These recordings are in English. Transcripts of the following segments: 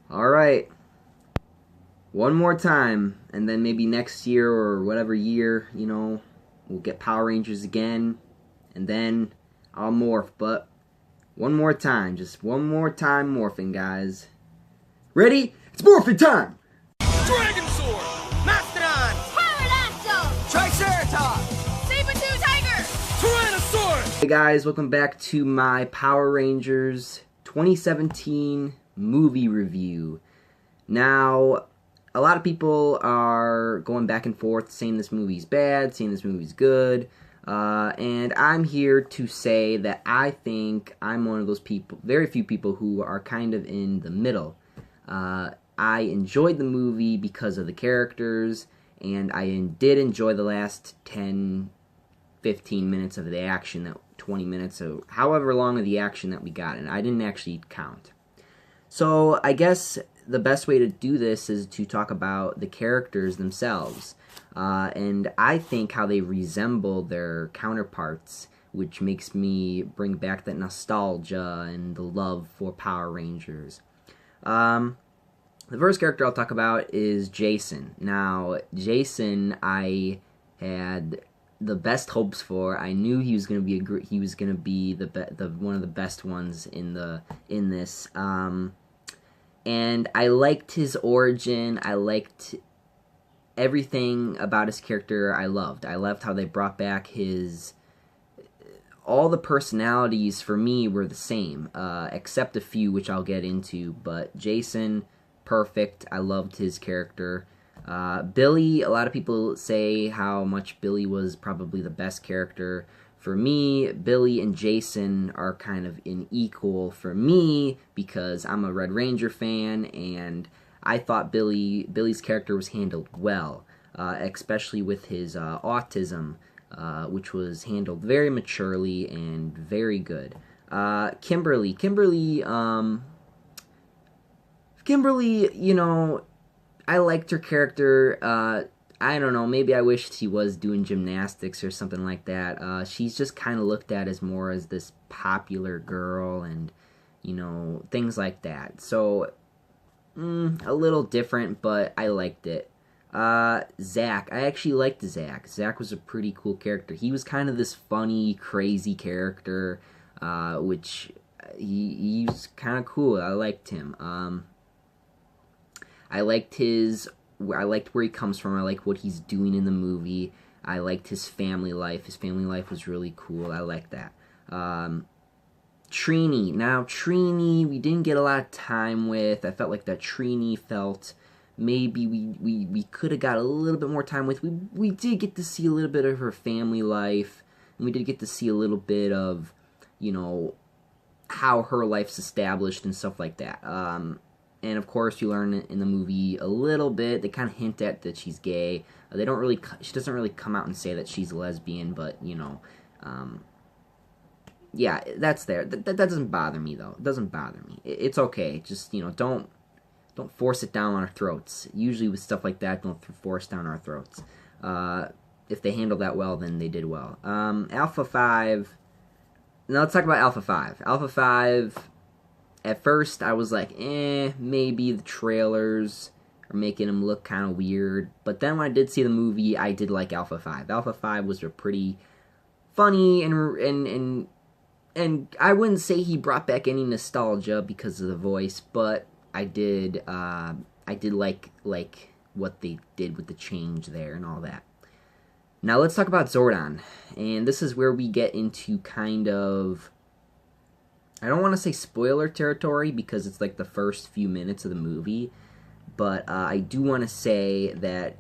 Alright, one more time, and then maybe next year or whatever year, we'll get Power Rangers again, and then I'll morph, but one more time, just one more time morphing, guys. Ready? It's morphing time! Dragon Sword! Mastodon! Pterodactyl! Triceratops! Saber-tooth tiger! Tyrannosaurus! Hey guys, welcome back to my Power Rangers 2017 movie review. Now, a lot of people are going back and forth saying this movie's bad, saying this movie's good, and I'm here to say that I think I'm one of those people, very few people, who are kind of in the middle. I enjoyed the movie because of the characters, and I did enjoy the last 10, 15 minutes of the action, that 20 minutes, or however long of the action that we got, and I didn't actually count. So I guess the best way to do this is to talk about the characters themselves, and I think how they resemble their counterparts, which makes me bring back that nostalgia and the love for Power Rangers. The first character I'll talk about is Jason. Now, Jason, I had the best hopes for. I knew he was going to be one of the best ones in this. And I liked his origin. I liked everything about his character. I loved how they brought back all the personalities for me were the same, except a few which I'll get into. But Jason, perfect. I loved his character. Billy, a lot of people say how much Billy was probably the best character. For me, Billy and Jason are kind of in equal for me because I'm a Red Ranger fan, and I thought Billy's character was handled well, especially with his autism, which was handled very maturely and very good. Kimberly, I liked her character. I don't know, maybe I wished she was doing gymnastics or something like that. She's just kind of looked at as more as this popular girl and, things like that. So, a little different, but I liked it. Zach. I actually liked Zach. Zach was a pretty cool character. He was kind of this funny, crazy character, which he's kind of cool. I liked him. I liked where he comes from. I liked what he's doing in the movie. I liked his family life. His family life was really cool. I liked that. Trini. Now, Trini, we didn't get a lot of time with. I felt like that Trini felt maybe we could have got a little bit more time with. We did get to see a little bit of her family life, and we did get to see a little bit of, how her life's established and stuff like that. And of course, you learn in the movie a little bit. They kind of hint at that she's gay. She doesn't really come out and say that she's a lesbian, but yeah, that's there. That doesn't bother me though. It doesn't bother me. It's okay. Just don't force it down on our throats. Usually with stuff like that, don't force down our throats. If they handle that well, then they did well. Alpha 5. Now let's talk about Alpha 5. Alpha 5. At first, I was like, maybe the trailers are making him look kind of weird. But then when I did see the movie, I did like Alpha 5. Alpha 5 was a pretty funny, and I wouldn't say he brought back any nostalgia because of the voice, but I did like what they did with the change there and all that. Now let's talk about Zordon. And this is where we get into kind of, I don't want to say spoiler territory because it's like the first few minutes of the movie, but I do want to say that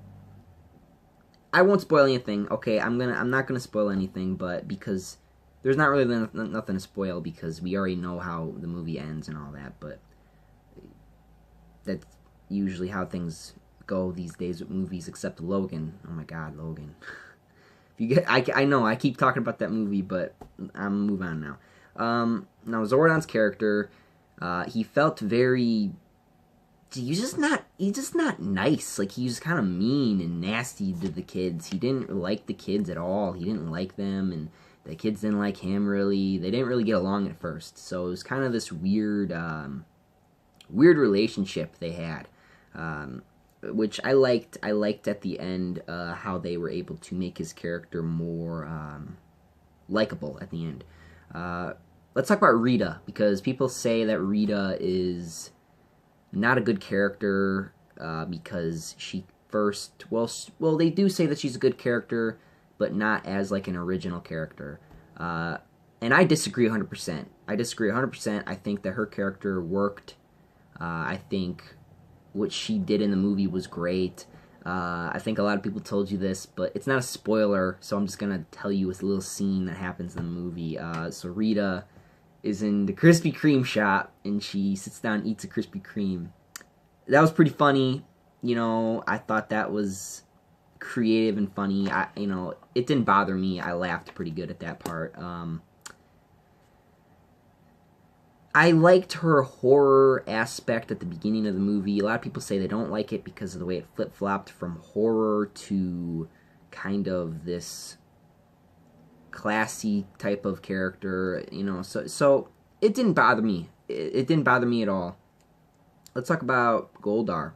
I won't spoil anything. Okay, I'm not gonna spoil anything, but because there's not really nothing to spoil because we already know how the movie ends and all that. But that's usually how things go these days with movies, except Logan. Oh my God, Logan! I know I keep talking about that movie, but I'm move on now. Now Zordon's character, he felt very, he's just not nice. Like, he was kind of mean and nasty to the kids. He didn't like the kids at all. He didn't like them, and the kids didn't like him really. They didn't really get along at first. So it was kind of this weird weird relationship they had, which I liked. I liked at the end how they were able to make his character more likable at the end. Let's talk about Rita, because people say that Rita is not a good character because she first, well, they do say that she's a good character, but not as like an original character. And I disagree 100%. I disagree 100%. I think that her character worked. I think what she did in the movie was great. I think a lot of people told you this, but it's not a spoiler, so I'm just going to tell you a little scene that happens in the movie. So Rita is in the Krispy Kreme shop, and she sits down and eats a Krispy Kreme. That was pretty funny. You know, I thought that was creative and funny. It didn't bother me. I laughed pretty good at that part. I liked her horror aspect at the beginning of the movie. A lot of people say they don't like it because of the way it flip-flopped from horror to kind of this classy type of character, so it didn't bother me. It didn't bother me at all. Let's talk about Goldar.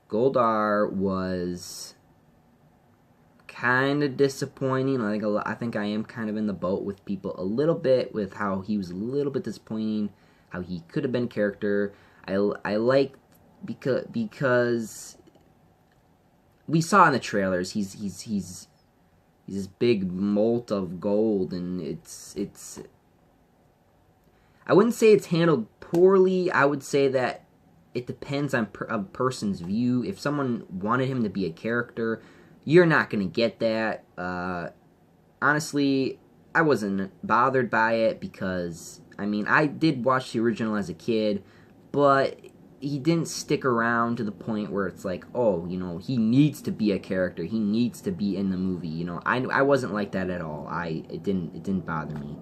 Goldar was kind of disappointing. I think I am kind of in the boat with people a little bit with how he was a little bit disappointing, how he could have been character. I like because we saw in the trailers he's this big molt of gold, and it's I wouldn't say it's handled poorly. I would say that it depends on a person's view. If someone wanted him to be a character, you're not going to get that. Honestly, I wasn't bothered by it because, I did watch the original as a kid, but he didn't stick around to the point where it's like, oh, he needs to be a character. He needs to be in the movie. I wasn't like that at all. It didn't bother me.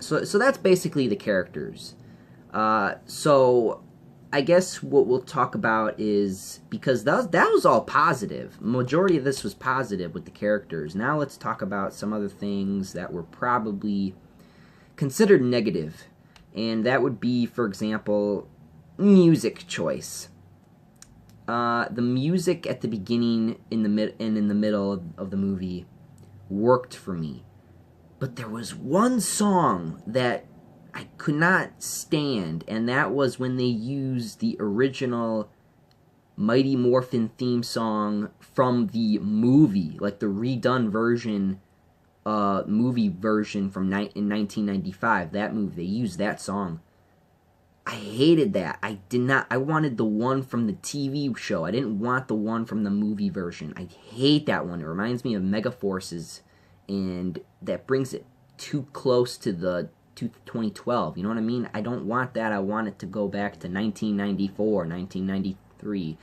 So that's basically the characters. So I guess what we'll talk about is, because that was all positive. Majority of this was positive with the characters. Now let's talk about some other things that were probably considered negative. And that would be, for example, music choice. The music at the beginning, in the middle of the movie, worked for me. But there was one song that I could not stand, and that was when they used the original Mighty Morphin theme song from the movie, like the redone version, movie version from in 1995. That movie, they used that song. I hated that. I wanted the one from the TV show. I didn't want the one from the movie version. I hate that one. It reminds me of Megaforces, and that brings it too close to 2012, you know what I mean? I don't want that. I want it to go back to 1994, 1993.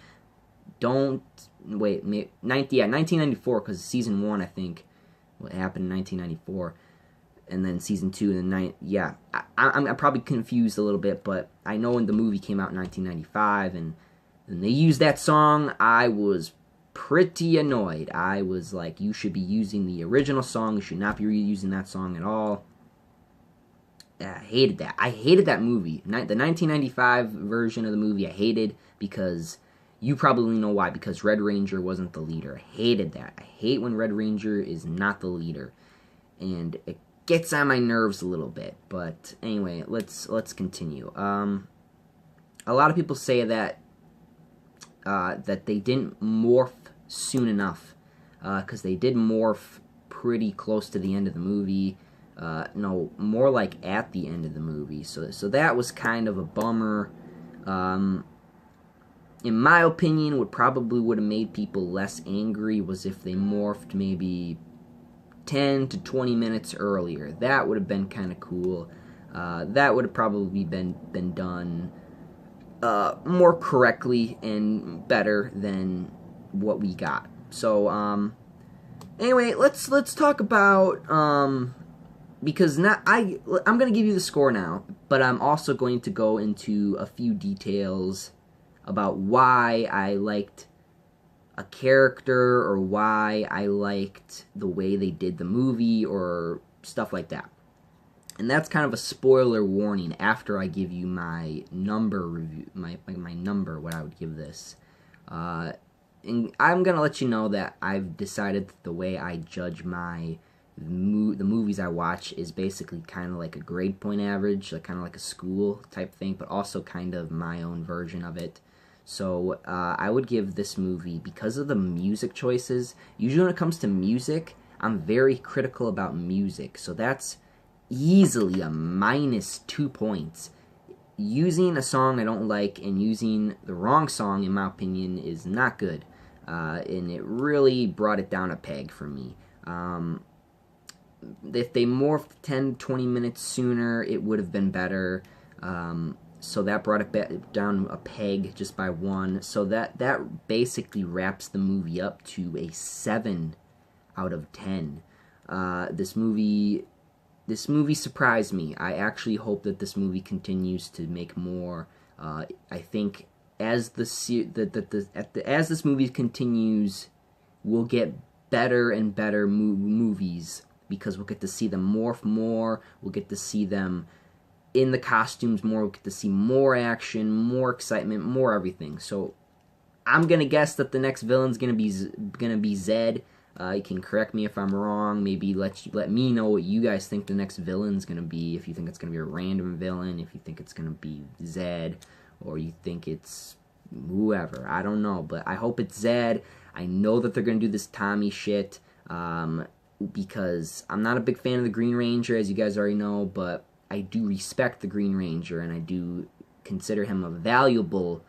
Don't, wait, 1994, because season 1, I think, what happened in 1994, and then season 2, and then, I'm probably confused a little bit, but I know when the movie came out in 1995, and they used that song, I was pretty annoyed. I was like, you should be using the original song, you should not be reusing that song at all. I hated that. I hated that movie. The 1995 version of the movie I hated, because you probably know why. Because Red Ranger wasn't the leader. I hated that. I hate when Red Ranger is not the leader. And it gets on my nerves a little bit. But anyway, let's continue. A lot of people say that they didn't morph soon enough. Because they did morph pretty close to the end of the movie. No, more like at the end of the movie. So that was kind of a bummer. In my opinion, what probably would have made people less angry was if they morphed maybe 10 to 20 minutes earlier. That would have been kind of cool. That would have probably been done more correctly and better than what we got. So anyway, let's talk about because I'm going to give you the score now, but I'm also going to go into a few details about why I liked a character or why I liked the way they did the movie or stuff like that. And that's kind of a spoiler warning after I give you my number review, my number, what I would give this. And I'm going to let you know that I've decided that the way I judge the movies I watch is basically kind of like a grade point average, like kind of like a school type thing, but also kind of my own version of it. So I would give this movie, because of the music choices, usually when it comes to music, I'm very critical about music, so that's easily a -2 points. Using a song I don't like and using the wrong song, in my opinion, is not good. And it really brought it down a peg for me. If they morphed 10-20 minutes sooner, it would have been better. So that brought it down a peg just by 1. So that basically wraps the movie up to a 7 out of 10. This movie surprised me. I actually hope that this movie continues to make more. I think as this movie continues, we'll get better and better movies, because we'll get to see them morph more. We'll get to see them in the costumes more. We'll get to see more action, more excitement, more everything. So I'm gonna guess that the next villain's gonna be Zed. You can correct me if I'm wrong. Maybe let me know what you guys think the next villain's gonna be. If you think it's gonna be a random villain, if you think it's gonna be Zed, or you think it's whoever. I don't know, but I hope it's Zed. I know that they're gonna do this Tommy shit, because I'm not a big fan of the Green Ranger, as you guys already know, but I do respect the Green Ranger, and I do consider him a valuable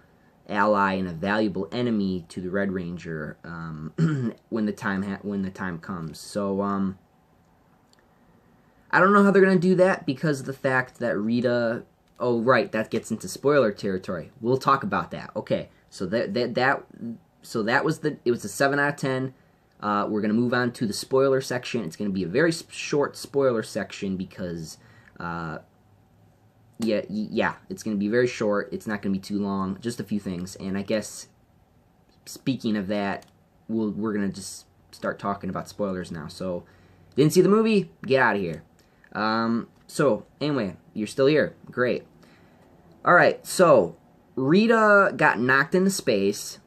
ally and a valuable enemy to the Red Ranger when the time comes. So I don't know how they're gonna do that, because of the fact that Rita. Oh right, that gets into spoiler territory. We'll talk about that. Okay, so it was a 7 out of 10. We're gonna move on to the spoiler section. It's gonna be a very short spoiler section because. Yeah, it's going to be very short. It's not going to be too long. Just a few things. And I guess, speaking of that, we're going to just start talking about spoilers now. So, didn't see the movie? Get out of here. So, anyway, you're still here. Great. Alright, so, Rita got knocked into space.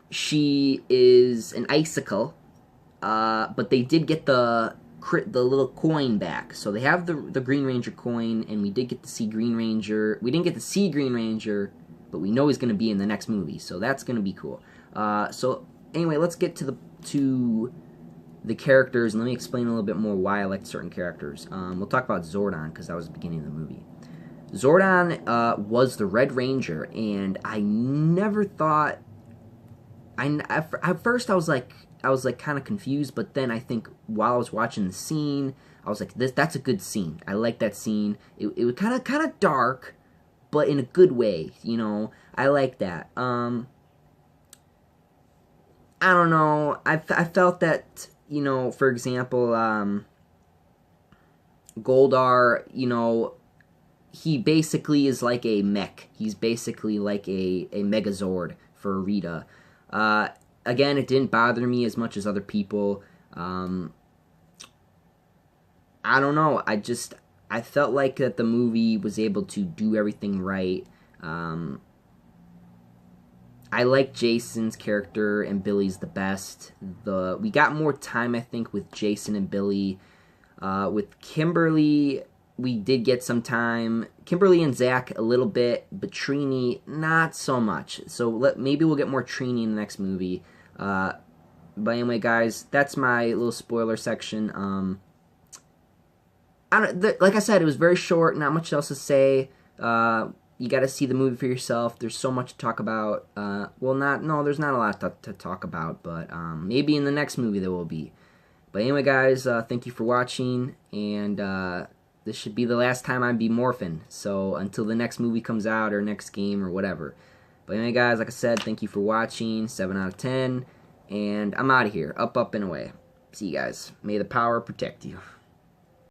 She is an icicle. But they did get the little coin back. So they have the Green Ranger coin, and we did get to see Green Ranger. We didn't get to see Green Ranger, but we know he's going to be in the next movie, so that's going to be cool. So anyway, let's get to the characters, and let me explain a little bit more why I like certain characters. We'll talk about Zordon, because that was the beginning of the movie. Zordon was the Red Ranger, and I never thought... At first I was like kind of confused, but then I think while I was watching the scene, I was like, that's a good scene. I like that scene. It was kind of dark, but in a good way, you know. I like that. I don't know. I felt that, you know, for example, Goldar, you know, he basically is like a mech. He's basically like a Megazord for Rita. Again, it didn't bother me as much as other people. I don't know. I felt like that the movie was able to do everything right. I like Jason's character, and Billy's the best. We got more time, I think, with Jason and Billy. With Kimberly, we did get some time. Kimberly and Zach a little bit, but Trini not so much. So maybe we'll get more Trini in the next movie. But anyway, guys, that's my little spoiler section. Like I said, it was very short. Not much else to say. You got to see the movie for yourself. There's so much to talk about. There's not a lot to talk about, but maybe in the next movie there will be. But anyway, guys, thank you for watching, and this should be the last time I'd be morphing. So until the next movie comes out, or next game, or whatever. But anyway, guys, like I said, thank you for watching. 7 out of 10. And I'm out of here. Up, up, and away. See you guys. May the power protect you.